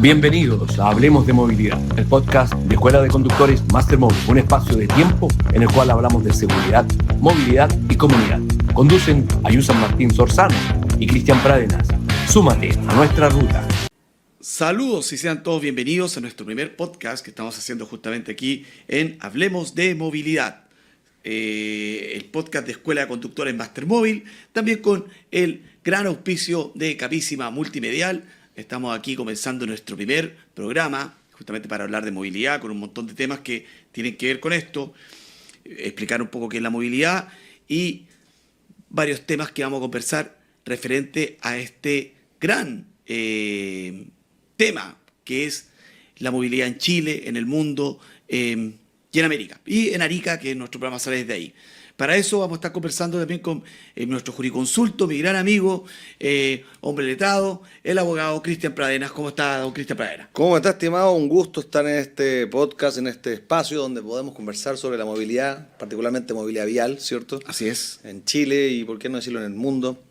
Bienvenidos a Hablemos de Movilidad, el podcast de Escuela de Conductores Master Móvil, un espacio de tiempo en el cual hablamos de seguridad, movilidad y comunidad. Conducen Ayusan Martín Sorzano y Cristian Pradenas. Súmate a nuestra ruta. Saludos y sean todos bienvenidos a nuestro primer podcast que estamos haciendo justamente aquí en Hablemos de Movilidad. El podcast de Escuela de Conductores Master Móvil, también con el gran auspicio de Capísima Multimedial. Estamos aquí comenzando nuestro primer programa, justamente para hablar de movilidad, con un montón de temas que tienen que ver con esto, explicar un poco qué es la movilidad y varios temas que vamos a conversar referente a este gran tema que es la movilidad en Chile, en el mundo y en América. Y en Arica, que nuestro programa sale desde ahí. Para eso vamos a estar conversando también con nuestro jurisconsulto, mi gran amigo, hombre letrado, el abogado Cristian Pradenas. ¿Cómo está, don Cristian Pradenas? ¿Cómo está, estimado? Un gusto estar en este podcast, en este espacio donde podemos conversar sobre la movilidad, particularmente movilidad vial, ¿cierto? Así es. En Chile y, por qué no decirlo, en el mundo.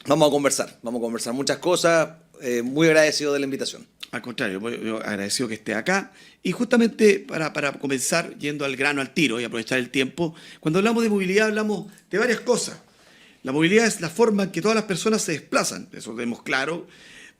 Vamos a conversar muchas cosas. Muy agradecido de la invitación. Al contrario, yo agradecido que esté acá. Y justamente para comenzar, yendo al grano, al tiro y aprovechar el tiempo, cuando hablamos de movilidad hablamos de varias cosas. La movilidad es la forma en que todas las personas se desplazan, eso lo tenemos claro,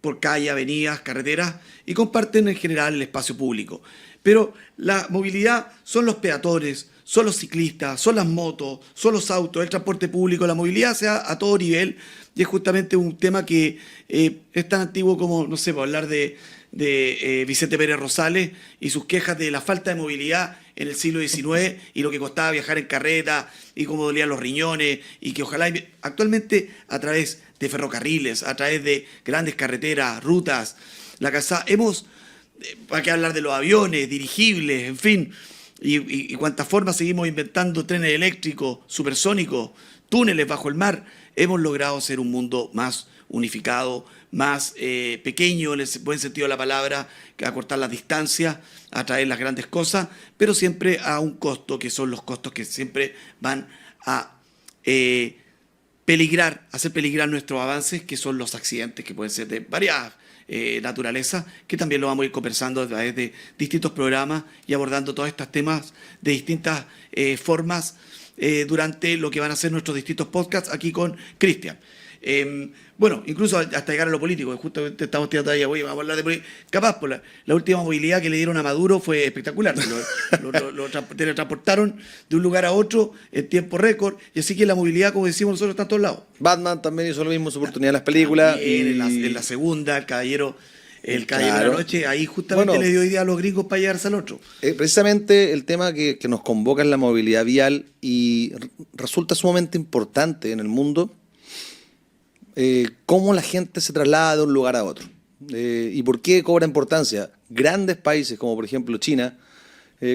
por calle, avenidas, carreteras, y comparten en general el espacio público. Pero la movilidad son los peatones, son los ciclistas, son las motos, son los autos, el transporte público. La movilidad se da a todo nivel y es justamente un tema que es tan antiguo como, no sé, para hablar de Vicente Pérez Rosales y sus quejas de la falta de movilidad en el siglo XIX y lo que costaba viajar en carreta y cómo dolían los riñones y que ojalá actualmente a través de ferrocarriles, a través de grandes carreteras, rutas, la calzada, para qué hablar de los aviones, dirigibles, en fin, y cuántas formas seguimos inventando trenes eléctricos, supersónicos, túneles bajo el mar. Hemos logrado ser un mundo más unificado, más pequeño en el buen sentido de la palabra, que acortar las distancias, atraer las grandes cosas, pero siempre a un costo, que son los costos que siempre van a hacer peligrar nuestros avances, que son los accidentes, que pueden ser de varias naturaleza, que también lo vamos a ir conversando a través de distintos programas y abordando todos estos temas de distintas formas durante lo que van a ser nuestros distintos podcasts aquí con Cristian. Bueno, incluso hasta llegar a lo político, justamente estamos tirando ahí, vamos a hablar de política. Capaz, por la última movilidad que le dieron a Maduro fue espectacular. Lo teletransportaron de un lugar a otro en tiempo récord, y así que la movilidad, como decimos nosotros, está en todos lados. Batman también hizo lo mismo, su oportunidad en las películas. En la segunda, el Caballero de la Noche, ahí justamente le dio idea a los gringos para llegarse al otro. Precisamente el tema que nos convoca es la movilidad vial y resulta sumamente importante en el mundo. Cómo la gente se traslada de un lugar a otro y por qué cobra importancia. Grandes países como por ejemplo China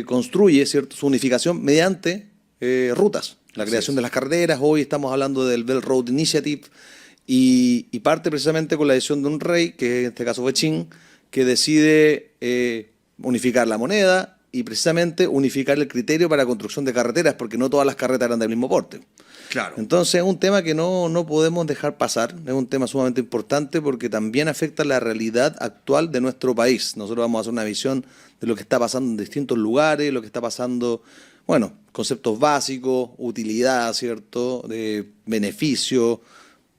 construye, ¿cierto?, su unificación mediante rutas, la creación de las carreteras. Hoy estamos hablando del Belt Road Initiative y parte precisamente con la decisión de un rey, que en este caso fue Qin, que decide unificar la moneda y precisamente unificar el criterio para la construcción de carreteras, porque no todas las carreteras eran del mismo porte. Claro. Entonces es un tema que no podemos dejar pasar, es un tema sumamente importante porque también afecta la realidad actual de nuestro país. Nosotros vamos a hacer una visión de lo que está pasando en distintos lugares, lo que está pasando, bueno, conceptos básicos, utilidad, ¿cierto?, de beneficio,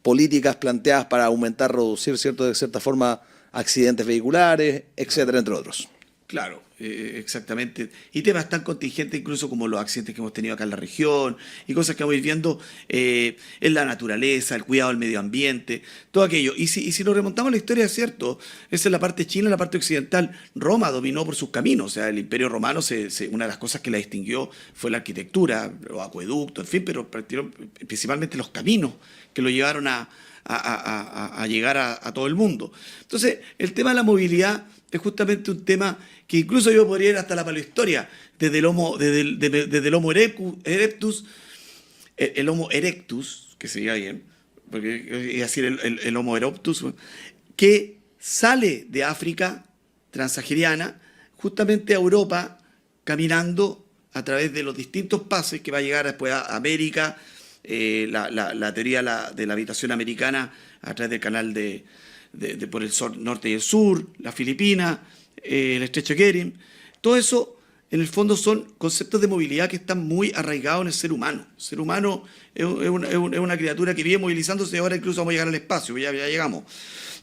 políticas planteadas para aumentar, reducir, ¿cierto?, de cierta forma, accidentes vehiculares, etcétera, entre otros. Claro, exactamente. Y temas tan contingentes incluso como los accidentes que hemos tenido acá en la región y cosas que vamos a ir viendo en la naturaleza, el cuidado del medio ambiente, todo aquello. Y si nos remontamos a la historia, es cierto, esa es la parte china, la parte occidental. Roma dominó por sus caminos, o sea, el Imperio Romano, una de las cosas que la distinguió fue la arquitectura, los acueductos, en fin, pero principalmente los caminos que lo llevaron a llegar a todo el mundo. Entonces, el tema de la movilidad es justamente un tema que incluso yo podría ir hasta la paleohistoria, desde el Homo erectus, el Homo erectus, que sería bien, porque es decir, el Homo erectus, que sale de África transsahariana justamente a Europa, caminando a través de los distintos pases que va a llegar después a América, la teoría de la habitación americana a través del canal de por el norte y el sur, las Filipinas, el estrecho de Bering. Todo eso, en el fondo, son conceptos de movilidad que están muy arraigados en el ser humano. El ser humano es una criatura que vive movilizándose y ahora incluso vamos a llegar al espacio, ya llegamos.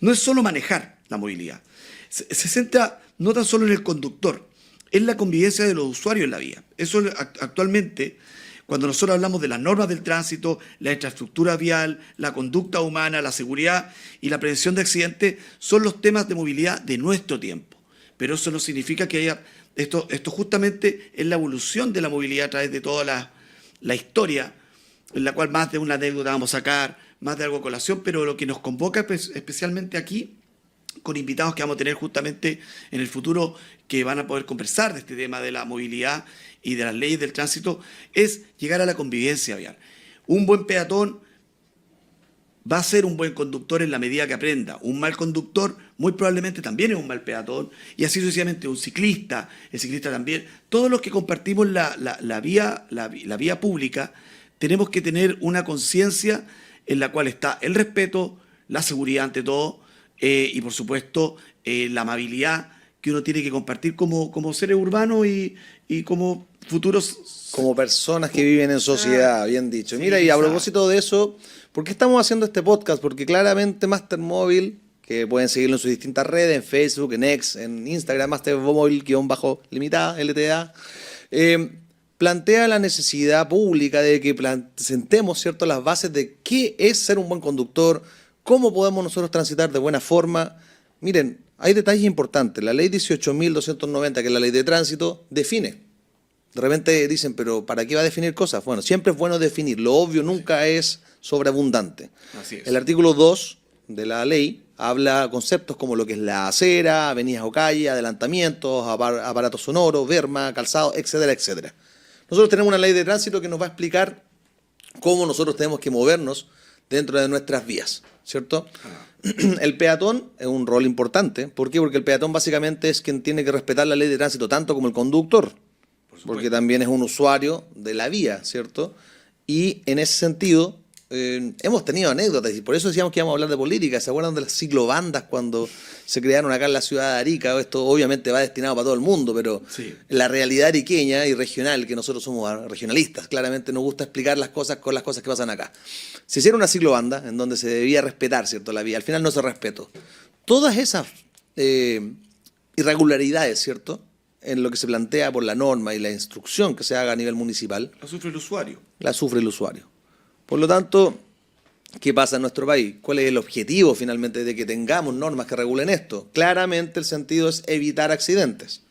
No es solo manejar la movilidad. Se centra no tan solo en el conductor, es la convivencia de los usuarios en la vía. Eso actualmente, cuando nosotros hablamos de las normas del tránsito, la infraestructura vial, la conducta humana, la seguridad y la prevención de accidentes, son los temas de movilidad de nuestro tiempo. Pero eso no significa que haya... Esto justamente es la evolución de la movilidad a través de toda la historia, en la cual más de una anécdota vamos a sacar, más de algo a colación, pero lo que nos convoca especialmente aquí, con invitados que vamos a tener justamente en el futuro que van a poder conversar de este tema de la movilidad y de las leyes del tránsito, es llegar a la convivencia vial. Un buen peatón va a ser un buen conductor en la medida que aprenda. Un mal conductor muy probablemente también es un mal peatón, y así sucesivamente un ciclista, el ciclista también. Todos los que compartimos la vía pública tenemos que tener una conciencia en la cual está el respeto, la seguridad ante todo, y por supuesto la amabilidad que uno tiene que compartir como seres urbanos y como futuros... Como personas que viven en sociedad, bien dicho. Sí, Mira, y a propósito de eso, ¿por qué estamos haciendo este podcast? Porque claramente Master Móvil, que pueden seguirlo en sus distintas redes, en Facebook, en X, en Instagram, Master Móvil-limitada, LTA, plantea la necesidad pública de que sentemos, ¿cierto?, las bases de qué es ser un buen conductor, cómo podemos nosotros transitar de buena forma. Miren, hay detalles importantes. La ley 18.290, que es la ley de tránsito, define. De repente dicen, pero ¿para qué va a definir cosas? Bueno, siempre es bueno definir. Lo obvio nunca es sobreabundante. Así es. El artículo 2 de la ley habla conceptos como lo que es la acera, avenidas o calles, adelantamientos, aparatos sonoros, berma, calzado, etcétera, etcétera. Nosotros tenemos una ley de tránsito que nos va a explicar cómo nosotros tenemos que movernos dentro de nuestras vías, ¿cierto? El peatón es un rol importante. ¿Por qué? Porque el peatón básicamente es quien tiene que respetar la ley de tránsito tanto como el conductor, porque también es un usuario de la vía, ¿cierto? Y en ese sentido hemos tenido anécdotas, y por eso decíamos que íbamos a hablar de política. ¿Se acuerdan de las ciclobandas cuando se crearon acá en la ciudad de Arica? Esto obviamente va destinado para todo el mundo, pero sí, la realidad ariqueña y regional, que nosotros somos regionalistas, claramente nos gusta explicar las cosas con las cosas que pasan acá. Se hicieron una ciclobanda en donde se debía respetar, ¿cierto?, la vía. Al final no se respetó. Todas esas irregularidades, ¿cierto?, en lo que se plantea por la norma y la instrucción que se haga a nivel municipal, la sufre el usuario. La sufre el usuario. Por lo tanto, ¿qué pasa en nuestro país? ¿Cuál es el objetivo finalmente de que tengamos normas que regulen esto? Claramente el sentido es evitar accidentes.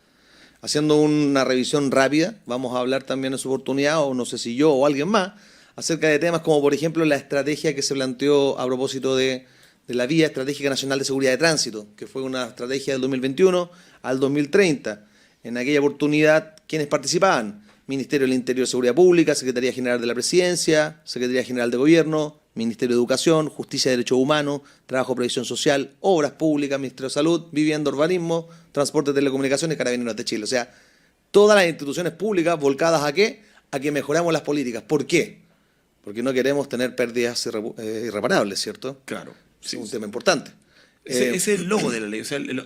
Haciendo una revisión rápida, vamos a hablar también en su oportunidad, o no sé si yo o alguien más, acerca de temas como, por ejemplo, la estrategia que se planteó a propósito de la Vía Estratégica Nacional de Seguridad de Tránsito, que fue una estrategia del 2021 al 2030. En aquella oportunidad, ¿quiénes participaban? Ministerio del Interior y Seguridad Pública, Secretaría General de la Presidencia, Secretaría General de Gobierno, Ministerio de Educación, Justicia y Derechos Humanos, Trabajo y Previsión Social, Obras Públicas, Ministerio de Salud, Vivienda, Urbanismo, Transporte, Telecomunicaciones y Carabineros de Chile. O sea, todas las instituciones públicas volcadas ¿a qué? A que mejoramos las políticas. ¿Por qué? Porque no queremos tener pérdidas irreparables, ¿cierto? Claro. Sí, es un tema importante. Ese es el logo de la ley, o sea, el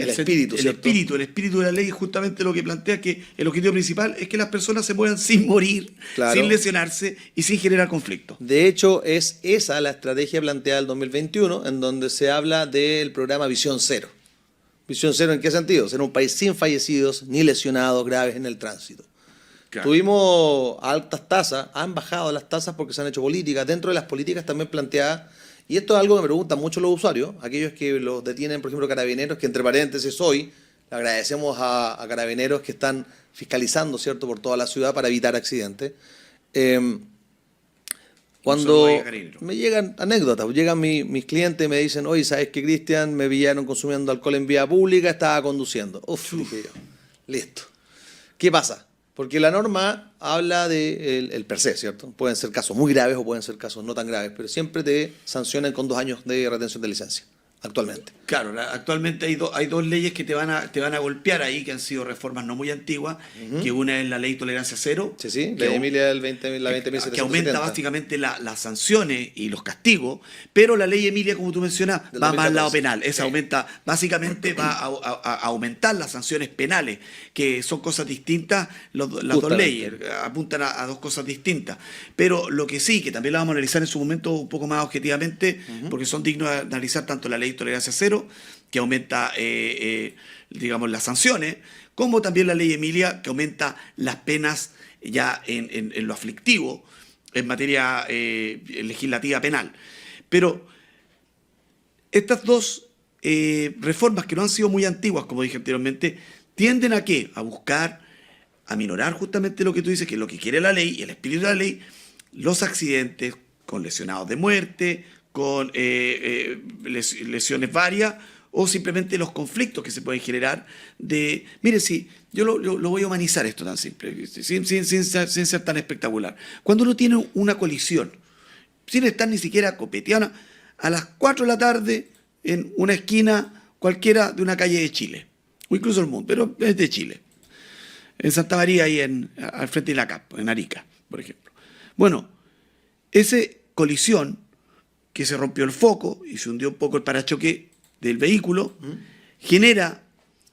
espíritu, ¿cierto? El espíritu de la ley es justamente lo que plantea que el objetivo principal es que las personas se muevan sin morir, claro, sin lesionarse y sin generar conflicto. De hecho, es esa la estrategia planteada del 2021, en donde se habla del programa Visión Cero. ¿Visión Cero en qué sentido? Ser un país sin fallecidos ni lesionados graves en el tránsito. Claro. Tuvimos altas tasas, han bajado las tasas porque se han hecho políticas. Dentro de las políticas también planteadas, y esto es algo que me preguntan mucho los usuarios, aquellos que los detienen, por ejemplo, Carabineros, que entre paréntesis hoy le agradecemos a Carabineros que están fiscalizando, ¿cierto?, por toda la ciudad para evitar accidentes. Cuando me llegan anécdotas, llegan mis clientes y me dicen, oye, ¿sabes qué, Cristian? Me pillaron consumiendo alcohol en vía pública, estaba conduciendo. Dije yo, listo. ¿Qué pasa? Porque la norma habla del per se, ¿cierto? Pueden ser casos muy graves o pueden ser casos no tan graves, pero siempre te sancionan con 2 años de retención de licencia. actualmente. Claro, actualmente hay dos leyes que te van a golpear ahí, que han sido reformas no muy antiguas, que una es la ley tolerancia cero, Sí, sí, que, la Emilia del 20, la 20.770. que aumenta básicamente las sanciones y los castigos, pero la ley Emilia, como tú mencionas, Del va más al lado 2014. penal. Esa aumenta, básicamente va a aumentar las sanciones penales, que son cosas distintas, las dos Justamente. leyes apuntan a dos cosas distintas. Pero lo que sí, que también la vamos a analizar en su momento un poco más objetivamente, porque son dignos de analizar tanto la ley tolerancia cero, que aumenta, digamos, las sanciones, como también la ley Emilia, que aumenta las penas ya en lo aflictivo, en materia legislativa penal. Pero estas dos reformas, que no han sido muy antiguas, como dije anteriormente, tienden a ¿qué? A buscar, a minorar justamente lo que tú dices, que es lo que quiere la ley y el espíritu de la ley, los accidentes con lesionados de muerte, con lesiones varias, o simplemente los conflictos que se pueden generar de... Mire, sí, yo lo voy a humanizar esto tan simple, sin ser tan espectacular. Cuando uno tiene una colisión, sin estar ni siquiera copeteando, a las 4 de la tarde, en una esquina cualquiera de una calle de Chile, o incluso el mundo, pero es de Chile, en Santa María, ahí al frente de la CAP, en Arica, por ejemplo. Bueno, esa colisión, que se rompió el foco y se hundió un poco el parachoque del vehículo, genera,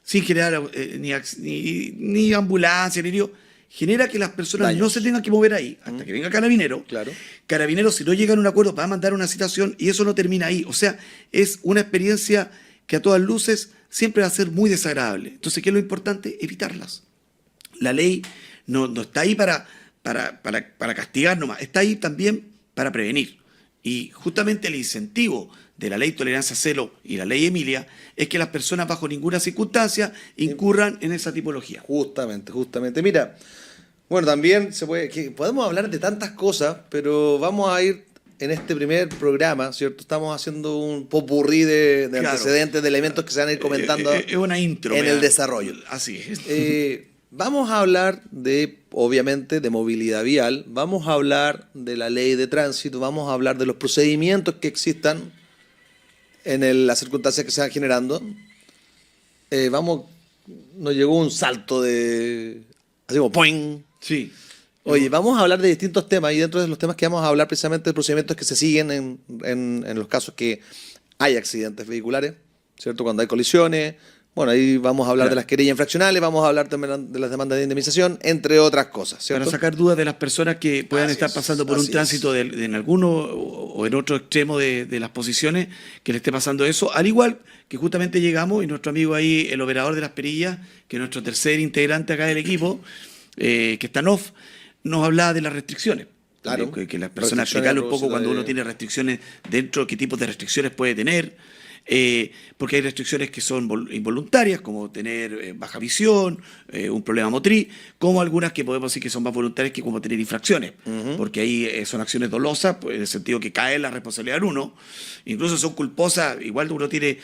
sin generar ni ambulancia, ni lío, genera que las personas Daños. no se tengan que mover ahí hasta que venga Carabinero. Claro. Carabinero, si no llegan a un acuerdo, va a mandar una citación y eso no termina ahí. O sea, es una experiencia que a todas luces siempre va a ser muy desagradable. Entonces, ¿qué es lo importante? Evitarlas. La ley no está ahí para castigar nomás, está ahí también para prevenir. Y justamente el incentivo de la ley tolerancia cero y la ley Emilia es que las personas bajo ninguna circunstancia incurran en esa tipología. Justamente. Mira, bueno, también podemos hablar de tantas cosas, pero vamos a ir en este primer programa, ¿cierto? Estamos haciendo un popurrí de Claro. antecedentes, de elementos que se van a ir comentando Es una intro. en mira. el desarrollo. Así es. Vamos a hablar obviamente, de movilidad vial, vamos a hablar de la ley de tránsito, vamos a hablar de los procedimientos que existan en las circunstancias que se van generando. Nos llegó un salto así como ¡poing! Sí. Oye, vamos a hablar de distintos temas y dentro de los temas que vamos a hablar precisamente de procedimientos que se siguen en los casos que hay accidentes vehiculares, ¿cierto? Cuando hay colisiones. Bueno, ahí vamos a hablar Claro. de las querellas infraccionales, vamos a hablar también de las demandas de indemnización, entre otras cosas, ¿cierto? Para sacar dudas de las personas que puedan Así estar es, pasando por un así tránsito en alguno o en otro extremo de las posiciones, que le esté pasando eso. Al igual que justamente llegamos y nuestro amigo ahí, el operador de las perillas, que es nuestro tercer integrante acá del equipo, que está en off, nos hablaba de las restricciones. Claro. Que las personas Restricciones explicarle a un poco propósito cuando de- uno tiene restricciones dentro, qué tipos de restricciones puede tener. Porque hay restricciones que son involuntarias, como tener baja visión, un problema motriz, como algunas que podemos decir que son más voluntarias, que como tener infracciones, porque ahí son acciones dolosas, pues, en el sentido que cae la responsabilidad de uno, incluso son culposas, igual uno tiene,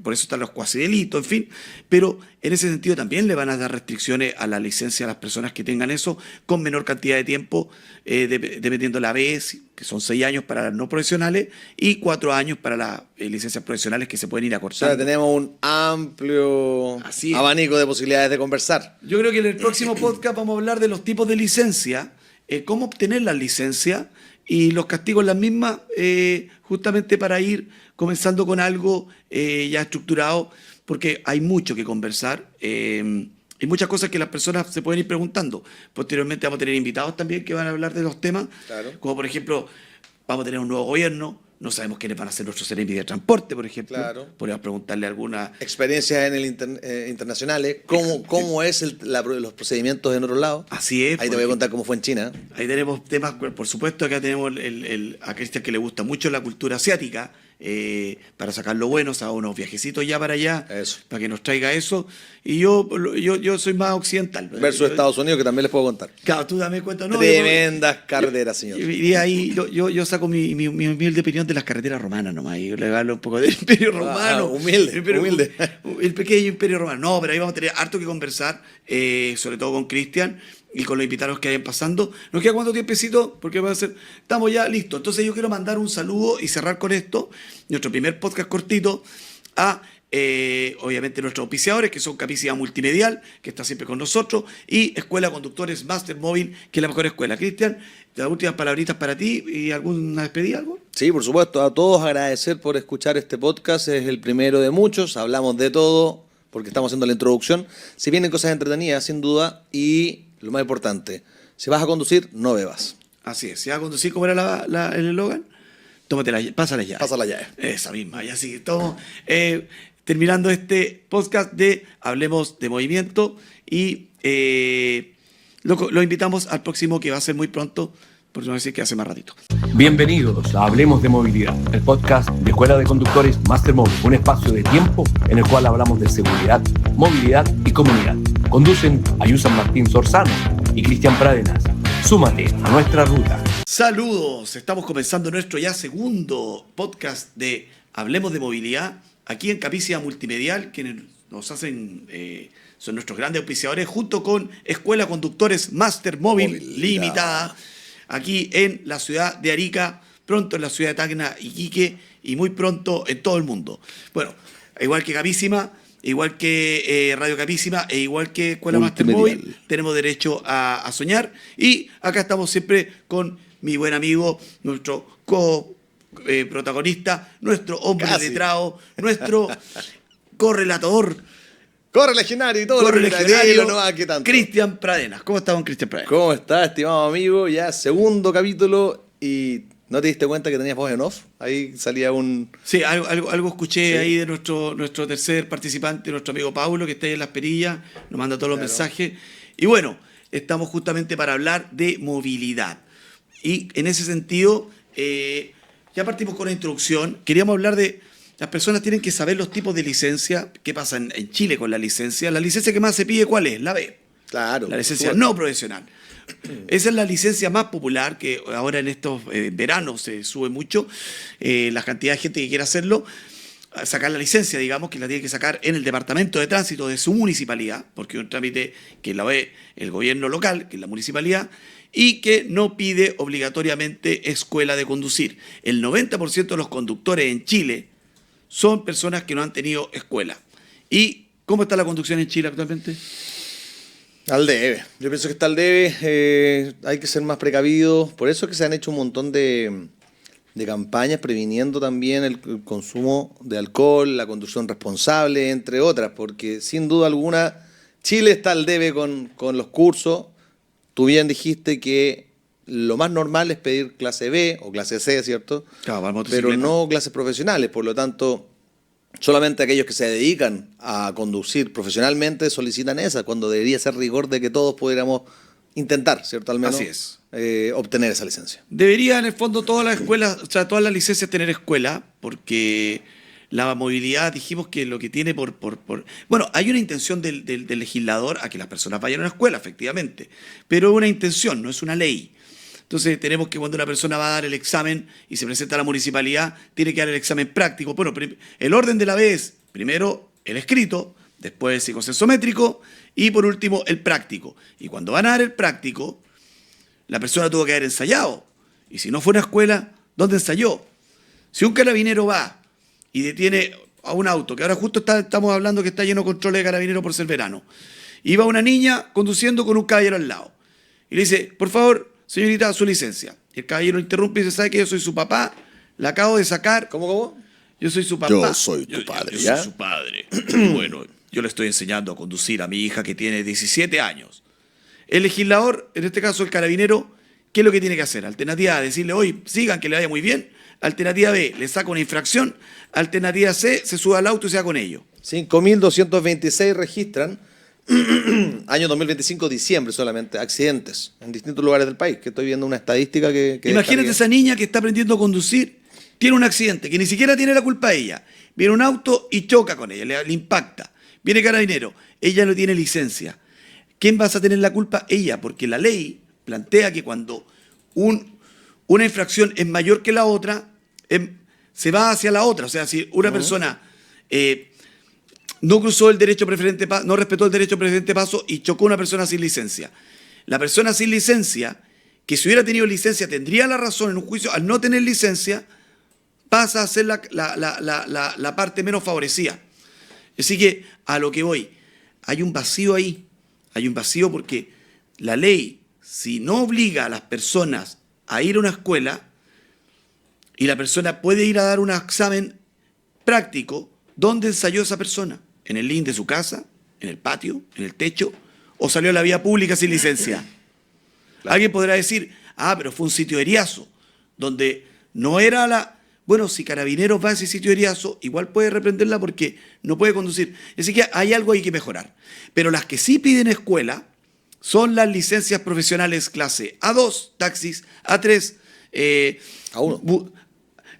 por eso están los cuasi delitos, en fin, pero en ese sentido también le van a dar restricciones a la licencia a las personas que tengan eso, con menor cantidad de tiempo, dependiendo la vez, que son 6 años para las no profesionales y 4 años para las licencias profesionales, que se pueden ir O sea, acortando. tenemos un amplio Así es. abanico de posibilidades de conversar. Yo creo que en el próximo podcast vamos a hablar de los tipos de licencia, cómo obtener las licencias y los castigos las mismas, justamente para ir comenzando con algo ya estructurado, porque hay mucho que conversar. Y muchas cosas que las personas se pueden ir preguntando. Posteriormente vamos a tener invitados también que van a hablar de los temas, Claro. como por ejemplo, vamos a tener un nuevo gobierno, no sabemos quiénes van a ser nuestros seremi de transporte, por ejemplo. Claro. Podríamos preguntarle alguna... Experiencias en el internacionales, cómo es los procedimientos en otros lados. Así es. Ahí te voy a contar cómo fue en China. Ahí tenemos temas, por supuesto, acá tenemos a Cristian, que le gusta mucho la cultura asiática, para sacar lo bueno, o sea, unos viajecitos ya para allá, Eso. para que nos traiga eso. Y yo soy más occidental. Versus Yo- Estados Unidos, que también les puedo contar. Claro, tú dame cuenta. No, Tremendas carreteras, señor. Y ahí yo saco mi humilde opinión de las carreteras romanas nomás, y le hablo un poco del Imperio Romano. humilde, humilde. El pequeño Imperio Romano. No, pero ahí vamos a tener harto que conversar, sobre todo con Cristian, y con los invitados que vayan pasando. ¿Nos queda cuánto tiempecito? Porque va a ser, estamos ya listos. Entonces yo quiero mandar un saludo y cerrar con esto, nuestro primer podcast cortito, a obviamente nuestros auspiciadores, que son Capicia Multimedial, que está siempre con nosotros, y Escuela Conductores Master Móvil, que es la mejor escuela. Cristian, las últimas palabritas para ti y alguna despedida, algo. Sí, por supuesto, a todos agradecer por escuchar este podcast, es el primero de muchos, hablamos de todo, porque estamos haciendo la introducción. Si vienen cosas entretenidas, sin duda, y lo más importante, si vas a conducir, no bebas. Así es, si vas a conducir, ¿cómo era el eslogan? Tómate la llave, pasa la llave. Pasa la llave. Esa misma, ya sí, estamos terminando este podcast de Hablemos de Movimiento y lo invitamos al próximo, que va a ser muy pronto, por no decir que hace más ratito. Bienvenidos a Hablemos de Movilidad, el podcast de Escuela de Conductores Master Móvil, un espacio de tiempo en el cual hablamos de seguridad, movilidad y comunidad. Conducen Ayusan Martín Sorzano y Cristian Pradenas. Súmate a nuestra ruta. Saludos, estamos comenzando nuestro ya segundo podcast de Hablemos de Movilidad, aquí en Capicia Multimedial, quienes nos hacen, son nuestros grandes auspiciadores, junto con Escuela Conductores Master Móvil Limitada, aquí en la ciudad de Arica, pronto en la ciudad de Tacna, Iquique, y muy pronto en todo el mundo. Bueno, igual que Capísima, igual que Radio Capísima e igual que Escuela Master Móvil, tenemos derecho a soñar. Y acá estamos siempre con mi buen amigo, nuestro protagonista, nuestro hombre letrado, nuestro correlator. Correligionario y todo Correligionario, no va, ¿qué tanto? Cristian Pradenas. ¿Cómo está, don Cristian Pradenas? ¿Cómo está, estimado amigo? Ya segundo capítulo y ¿no te diste cuenta que tenías voz en off? Ahí salía un... Sí, algo escuché ahí de nuestro tercer participante, nuestro amigo Paulo, que está ahí en Las Perillas, nos manda todos los mensajes. Y bueno, estamos justamente para hablar de movilidad. Y en ese sentido, ya partimos con la introducción. Queríamos hablar de... Las personas tienen que saber los tipos de licencia. ¿Qué pasa en Chile con la licencia? La licencia que más se pide, ¿cuál es? La B. Claro. La licencia no profesional. Esa es la licencia más popular, que ahora en estos veranos se sube mucho la cantidad de gente que quiere hacerlo. Sacar la licencia, digamos, que la tiene que sacar en el departamento de tránsito de su municipalidad, porque es un trámite que la ve el gobierno local, que es la municipalidad, y que no pide obligatoriamente escuela de conducir. El 90% de los conductores en Chile son personas que no han tenido escuela. ¿Y cómo está la conducción en Chile actualmente? Al debe. Yo pienso que está al debe. Hay que ser más precavidos. Por eso es que se han hecho un montón de campañas previniendo también el consumo de alcohol, la conducción responsable, entre otras. Porque sin duda alguna Chile está al debe con los cursos. Tú bien dijiste que lo más normal es pedir clase B o clase C, ¿cierto? Claro, pero no clases profesionales. Por lo tanto, solamente aquellos que se dedican a conducir profesionalmente solicitan esa, cuando debería ser rigor de que todos pudiéramos intentar, ¿cierto? Al menos así es. Obtener esa licencia. Debería, en el fondo, todas las escuelas, o sea, todas las licencias tener escuela, porque la movilidad, dijimos que lo que tiene Bueno, hay una intención del legislador a que las personas vayan a una escuela, efectivamente, pero es una intención, no es una ley. Entonces tenemos que cuando una persona va a dar el examen y se presenta a la municipalidad, tiene que dar el examen práctico. Bueno, el orden de la B es primero el escrito, después el psicosensométrico y por último el práctico. Y cuando van a dar el práctico, la persona tuvo que haber ensayado. Y si no fue una escuela, ¿dónde ensayó? Si un carabinero va y detiene a un auto, que ahora justo estamos hablando que está lleno de controles de carabineros por ser verano, y va una niña conduciendo con un caballero al lado, y le dice, por favor, señorita, su licencia. Y el caballero interrumpe y dice, ¿sabe que yo soy su papá? La acabo de sacar. ¿Cómo? Yo soy su papá. Yo soy tu padre, yo soy su padre. Bueno, yo le estoy enseñando a conducir a mi hija que tiene 17 años. El legislador, en este caso el carabinero, ¿qué es lo que tiene que hacer? Alternativa A, decirle, oye, sigan, que le vaya muy bien. Alternativa B, le saca una infracción. Alternativa C, se sube al auto y se va con ello. 5.226 registran, año 2025, diciembre solamente, accidentes en distintos lugares del país, que estoy viendo una estadística que imagínate esa niña que está aprendiendo a conducir, tiene un accidente, que ni siquiera tiene la culpa ella. Viene un auto y choca con ella, le impacta. Viene carabinero, ella no tiene licencia. ¿Quién va a tener la culpa? Ella, porque la ley plantea que cuando una infracción es mayor que la otra, se va hacia la otra. O sea, si una persona no cruzó el derecho preferente, no respetó el derecho preferente paso y chocó a una persona sin licencia, la persona sin licencia, que si hubiera tenido licencia tendría la razón en un juicio, al no tener licencia, pasa a ser la parte menos favorecida. Así que, a lo que voy, hay un vacío ahí. Hay un vacío porque la ley, si no obliga a las personas a ir a una escuela, y la persona puede ir a dar un examen práctico, ¿dónde ensayó esa persona? ¿En el living de su casa? ¿En el patio? ¿En el techo? ¿O salió a la vía pública sin licencia? Claro. Alguien podrá decir, pero fue un sitio de Eriazo, donde no era la... Bueno, si Carabineros va a ese sitio de Eriazo, igual puede reprenderla porque no puede conducir. Así que hay algo ahí que mejorar. Pero las que sí piden escuela son las licencias profesionales clase A2, taxis, A3, A1.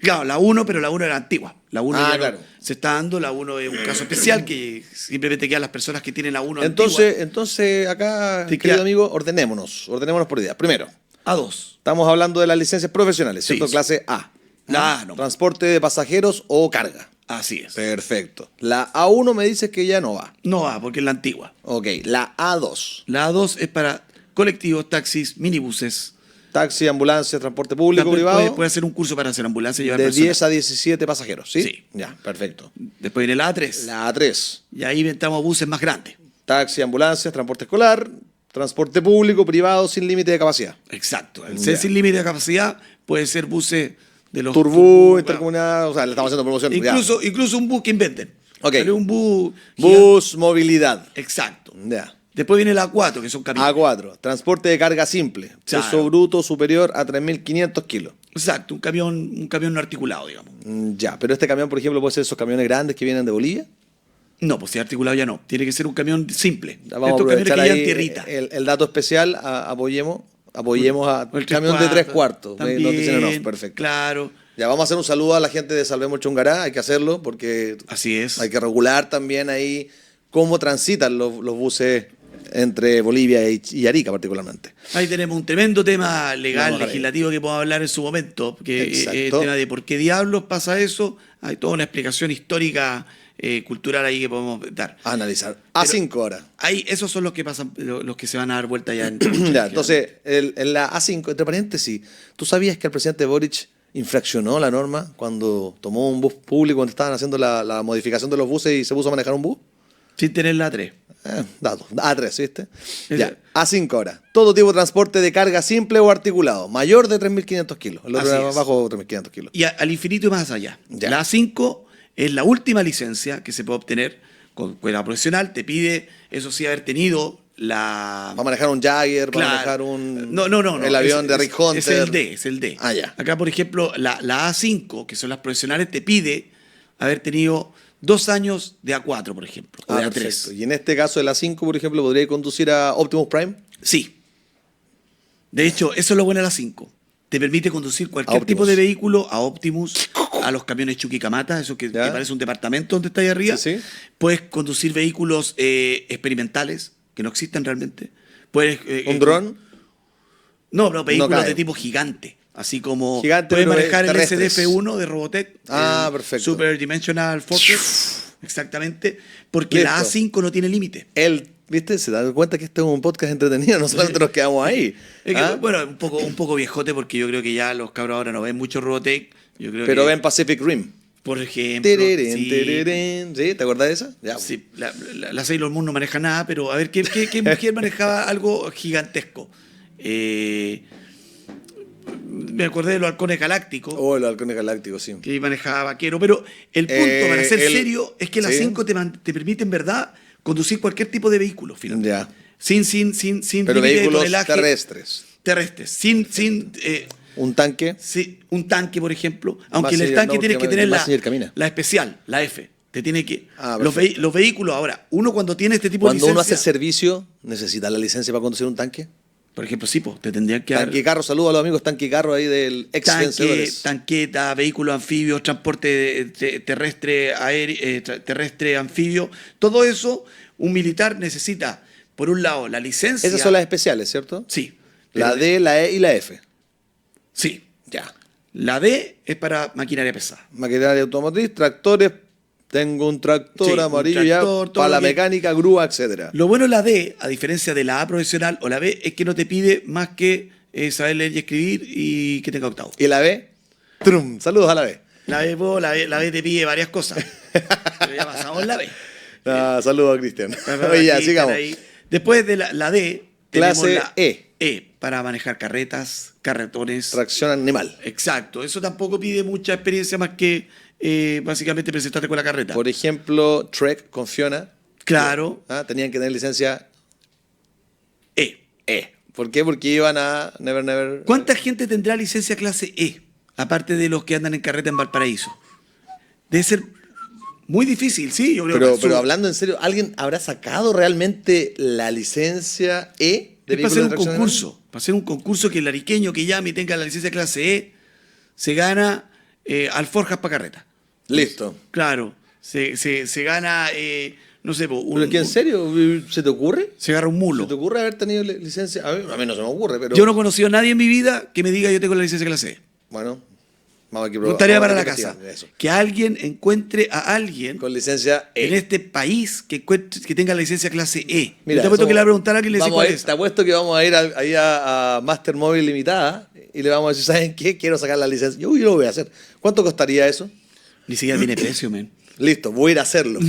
Claro, la 1, pero la 1 era antigua. La 1 ya claro. Se está dando, la 1 es un caso especial que simplemente quedan las personas que tienen la 1 Entonces acá, querido amigo, ordenémonos por ideas. Primero, A2. Estamos hablando de las licencias profesionales, ¿cierto? Sí. Clase A. No. Transporte de pasajeros o carga. Así es. Perfecto. La A1 me dices que ya no va. No va, porque es la antigua. Ok, la A2. La A2 es para colectivos, taxis, minibuses. Taxi, ambulancia, transporte público, privado. Puede hacer un curso para hacer ambulancia y llevar de personas. 10 a 17 pasajeros, ¿sí? Sí. Ya, perfecto. Después viene la A3. La A3. Y ahí inventamos buses más grandes. Taxi, ambulancia, transporte escolar, transporte público, privado, sin límite de capacidad. Exacto. El ser sin límite de capacidad puede ser buses de los... Turbú, intercomunal, o sea, le estamos haciendo promoción. Incluso un bus que inventen. Ok. Pero un bus... Bus, movilidad. Exacto. Ya. Después viene la A4, que son camiones. A4, transporte de carga simple, Claro. peso bruto superior a 3.500 kilos. Exacto, un camión no articulado, digamos. Ya, pero este camión, por ejemplo, puede ser esos camiones grandes que vienen de Bolivia. No, pues si articulado ya no. Tiene que ser un camión simple. Ya, vamos a Estos camiones aprovechar que llevan ahí tierrita. el dato especial, apoyemos a O el camión de 3/4. También, Nos dicen en off, perfecto. Claro, Ya, vamos a hacer un saludo a la gente de Salvemos Chungará, hay que hacerlo porque así es. hay que regular también ahí cómo transitan los buses entre Bolivia y Arica particularmente. Ahí tenemos un tremendo tema legal, Vamos a ver. legislativo que podemos hablar en su momento, que Exacto. el tema de por qué diablos pasa eso. Hay toda una explicación histórica, cultural ahí que podemos dar. Analizar. A5 ahora. Ahí, esos son los que pasan, los que se van a dar vuelta ya en Ya, entonces, en la A5, entre paréntesis, ¿tú sabías que el presidente Boric infraccionó la norma cuando tomó un bus público, cuando estaban haciendo la modificación de los buses y se puso a manejar un bus? sin tener la 3. Datos. A3, ¿viste? Ese- Ya, A5 ahora. Todo tipo de transporte de carga simple o articulado, mayor de 3.500 kilos. El otro Así era es. bajo 3.500 kilos. Y al infinito y más allá. Ya. La A5 es la última licencia que se puede obtener con escuela profesional. Te pide, eso sí, haber tenido la... Va a manejar un Jagger, va a Claro. manejar un... No. El avión de Rick Hunter. Es el D. Ah, ya. Acá, por ejemplo, la A5, que son las profesionales, te pide haber tenido 2 años de A4, por ejemplo, o de A3. Perfecto. Y en este caso, el A5, por ejemplo, ¿podría conducir a Optimus Prime? Sí. De hecho, eso es lo bueno de la 5. Te permite conducir cualquier Optimus. tipo de vehículo, a Optimus, a los camiones Chuquicamata, eso que Ya. parece un departamento donde está ahí arriba. Sí, sí. Puedes conducir vehículos experimentales, que no existen realmente. Puedes, ¿Un dron? No, vehículos cae. de tipo gigante. Así como Gigante, puedes pero manejar el terrestres. SDF-1 de Robotech. el Perfecto. Super Dimensional Fortress. Exactamente. Porque la Listo. A5 no tiene límite. ¿Viste? Se dan cuenta que este es un podcast entretenido, no solamente nos quedamos ahí. Es que, ¿Ah? bueno, un poco viejote porque yo creo que ya los cabros ahora no ven mucho Robotech. Yo creo Pero que, ven Pacific Rim. por ejemplo, Tererén, sí, tererén. ¿Sí? ¿Te acordás de esa? Ya. sí, la Sailor Moon no maneja nada, pero a ver, ¿qué mujer manejaba algo gigantesco? Me acordé de los halcones galácticos, Oh, los halcones galácticos, sí. que manejaba vaquero, pero el punto, para ser serio, es que las sí. 5 te permite en verdad conducir cualquier tipo de vehículo, finalmente. Ya. Sin Pero límite de vehículos tonelaje. terrestres. Sin Un tanque. sí, un tanque, por ejemplo, aunque Massinger, en el tanque no, tienes que porque tener Massinger camina. la especial, la F. Te tiene que. Los perfecto. vehículos, ahora, uno cuando tiene este tipo Cuando de uno licencia. hace servicio, ¿necesita la licencia para conducir un tanque? Por ejemplo, sí, pues, te tendrían que dar Tanque Carro, saludos a los amigos Tanque Carro ahí del ex tanque, vencedores. tanqueta, vehículos anfibios, transporte terrestre, aéreo, terrestre, anfibio. Todo eso, un militar necesita, por un lado, la licencia. Esas son las especiales, ¿cierto? Sí. La pero- D, la E y la F. Sí. Ya. La D es para maquinaria pesada. Maquinaria automotriz, tractores, Tengo un tractor Sí, un amarillo tractor, todo para lo la que- mecánica, grúa, etcétera. Lo bueno de la D, a diferencia de la A profesional o la B, es que no te pide más que saber leer y escribir y que tenga octavo. ¿Y la B? ¡Trum! Saludos a la B. La B te pide varias cosas. Pero ya pasamos la B. Saludos a Cristian. Oye, ya, Aquí, sigamos. ahí. Después de la D, tenemos Clase la E. para manejar carretas, carretones. Tracción animal. Exacto. Eso tampoco pide mucha experiencia más que básicamente presentarte con la carreta. Por ejemplo, Trek con Fiona. Claro. Tenían que tener licencia E. E. ¿Por qué? Porque iban a Never Never. ¿Cuánta gente tendrá licencia clase E? Aparte de los que andan en carreta en Valparaíso. Debe ser muy difícil, sí. Yo creo que Pero hablando en serio, ¿alguien habrá sacado realmente la licencia E de es para hacer vehículo un de tracción concurso. Para hacer un concurso que el ariqueño que llame y tenga la licencia clase E se gana alforjas para carreta. animal? Listo. Claro. Se gana, no sé, ¿Pero que en serio? ¿Se te ocurre? se agarra un mulo. ¿Se te ocurre haber tenido licencia? A mí no se me ocurre, pero. Yo no he conocido a nadie en mi vida que me diga yo tengo la licencia clase E. Bueno, vamos a que Tarea vamos para a la investigar casa. eso. Que alguien encuentre a alguien Con licencia E. en este país que tenga la licencia clase E. Mira, Yo te apuesto somos- que le va a preguntar a alguien y le dice vamos cuál a ir- es. Te apuesto que vamos a ir ahí a Master Móvil Limitada y le vamos a decir, ¿saben qué? Quiero sacar la licencia. Yo lo voy a hacer. ¿Cuánto costaría eso? Ni siquiera tiene precio, men. Listo, voy a ir a hacerlo.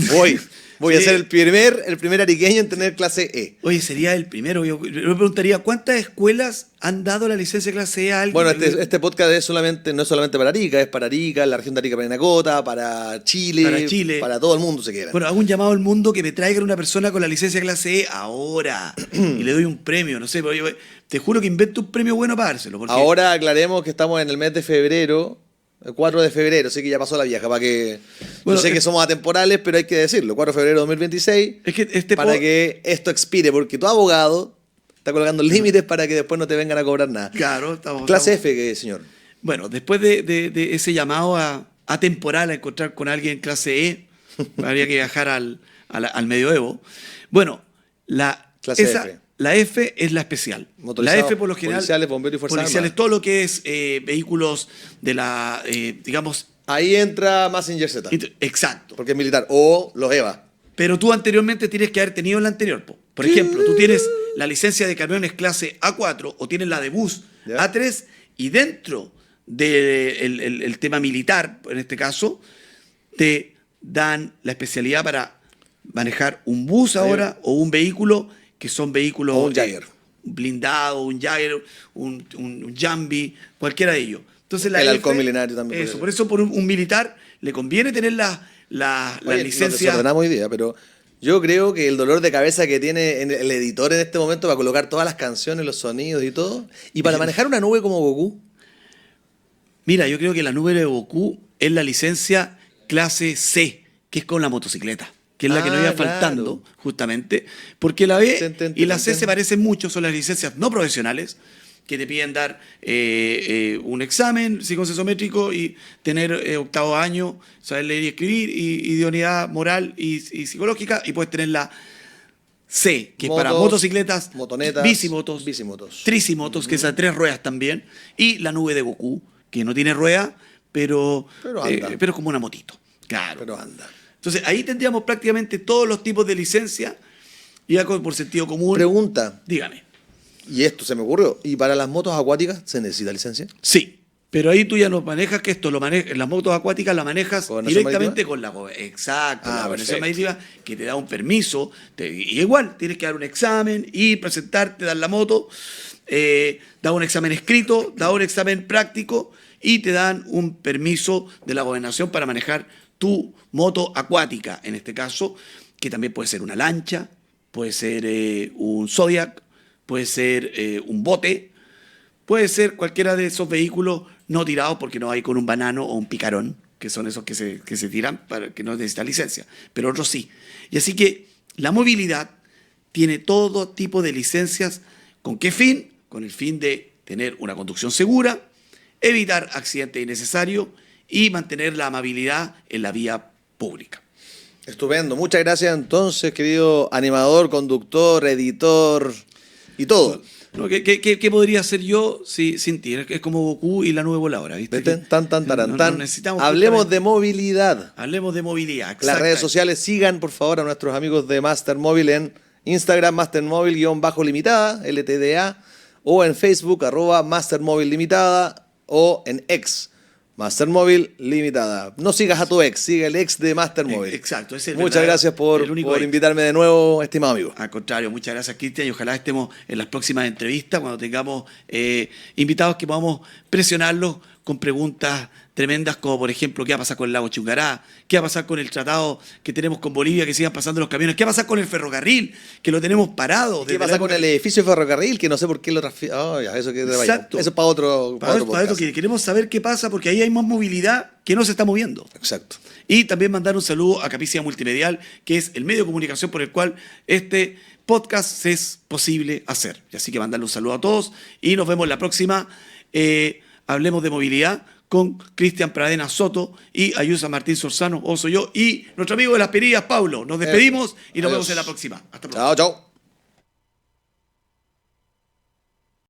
Voy a Sí. ser el primer ariqueño en tener clase E. Oye, sería el primero. Yo me preguntaría, ¿cuántas escuelas han dado la licencia clase E a alguien? Bueno, este podcast no es solamente para Arica, es para Arica, la región de Arica, Parinacota, para Chile, para todo el mundo se quiera. Bueno, hago un llamado al mundo que me traigan una persona con la licencia clase E ahora. Y le doy un premio, no sé, pero te juro que invento un premio bueno para dárselo. Porque Ahora aclaremos que estamos en el mes de febrero, el 4 de febrero, así que ya pasó la vieja, para que... Bueno, yo sé que somos atemporales, pero hay que decirlo, 4 de febrero de 2026, es que para que esto expire, porque tu abogado está colocando límites para que después no te vengan a cobrar nada. Claro, estamos... Clase F, señor. Bueno, después de ese llamado atemporal a encontrar con alguien clase E, habría que viajar al medioevo. Bueno, Clase F. La F es la especial. La Motorizados, F por lo general... policiales, bomberos y fuerzas policiales, armadas. todo lo que es vehículos de la, digamos... Ahí entra Mazinger Z, Exacto. porque es militar, o los EVA. Pero tú anteriormente tienes que haber tenido la anterior. Por ejemplo, tú tienes la licencia de camiones clase A4 o tienes la de bus Ya. A3 y dentro del el tema militar, en este caso, te dan la especialidad para manejar un bus ahora o un vehículo que son vehículos... O un Jagger. blindado, un Jagger, un Jambi, cualquiera de ellos. Entonces, El halcón milenario también Eso, puede por eso por un militar le conviene tener la Oye, nos licencia... desordenamos hoy día, pero yo creo que el dolor de cabeza que tiene el editor en este momento para colocar todas las canciones, los sonidos y todo, y para manejar una nube como Goku. Mira, yo creo que la nube de Goku es la licencia clase C, que es con la motocicleta, que es la que nos iba Claro. faltando, justamente, porque la B y la C Ten. se parecen mucho, son las licencias no profesionales, que te piden dar un examen psicosométrico y tener octavo año, saber leer y escribir, y idoneidad moral y psicológica, y puedes tener la C, que es para Motos, motocicletas, motonetas, bicimotos, tricimotos, que es a 3 ruedas también, y la nube de Goku, que no tiene rueda, pero anda. pero es como una motito. Claro. Pero anda. Entonces ahí tendríamos prácticamente todos los tipos de licencia, y algo por sentido común. Pregunta, Dígame. y esto se me ocurrió, ¿y para las motos acuáticas se necesita licencia? Sí, pero ahí tú ya no manejas que esto, las motos acuáticas las manejas ¿Gobernación directamente marítima? con exacto, la gobernación perfecto. marítima, que te da un permiso, y igual tienes que dar un examen y presentarte, dar la moto, da un examen escrito, da un examen práctico y te dan un permiso de la gobernación para manejar tu moto acuática, en este caso, que también puede ser una lancha, puede ser un Zodiac, puede ser un bote, puede ser cualquiera de esos vehículos no tirados porque no hay con un banano o un picarón, que son esos que se tiran para que no necesitan licencia, pero otros sí. Y así que la movilidad tiene todo tipo de licencias. ¿Con qué fin? Con el fin de tener una conducción segura, evitar accidentes innecesarios y mantener la amabilidad en la vía pública. Estupendo, muchas gracias entonces, querido animador, conductor, editor y todo. ¿No? ¿Qué podría hacer yo sin ti? Es como Goku y la nube voladora, ¿viste? Necesitamos hablemos de movilidad. Hablemos de movilidad. Las redes sociales, sigan por favor a nuestros amigos de Master Móvil en Instagram, mastermóvil_limitada, LTDA, o en Facebook, @mastermóvil_limitada, o en X, Mastermóvil Limitada. No sigas a tu ex, sigue el ex de Mastermóvil. Exacto. Muchas gracias por invitarme de nuevo, estimado amigo. Al contrario, muchas gracias, Cristian, y ojalá estemos en las próximas entrevistas cuando tengamos invitados que podamos presionarlos con preguntas tremendas como, por ejemplo, ¿qué va a pasar con el lago Chungará? ¿Qué va a pasar con el tratado que tenemos con Bolivia, que sigan pasando los camiones? ¿Qué va a pasar con el ferrocarril, que lo tenemos parado? ¿Qué pasa con el edificio de ferrocarril, que no sé por qué lo transfieren? Eso es para otro podcast. Que queremos saber qué pasa, porque ahí hay más movilidad que no se está moviendo. Exacto. Y también mandar un saludo a Capicia Multimedial, que es el medio de comunicación por el cual este podcast es posible hacer. Así que mandarle un saludo a todos y nos vemos la próxima. Hablemos de movilidad con Cristian Pradena Soto y Ayusa Martín Sorzano, soy yo, y nuestro amigo de las perillas, Paulo. Nos despedimos y nos vemos en la próxima. Hasta pronto. Chao.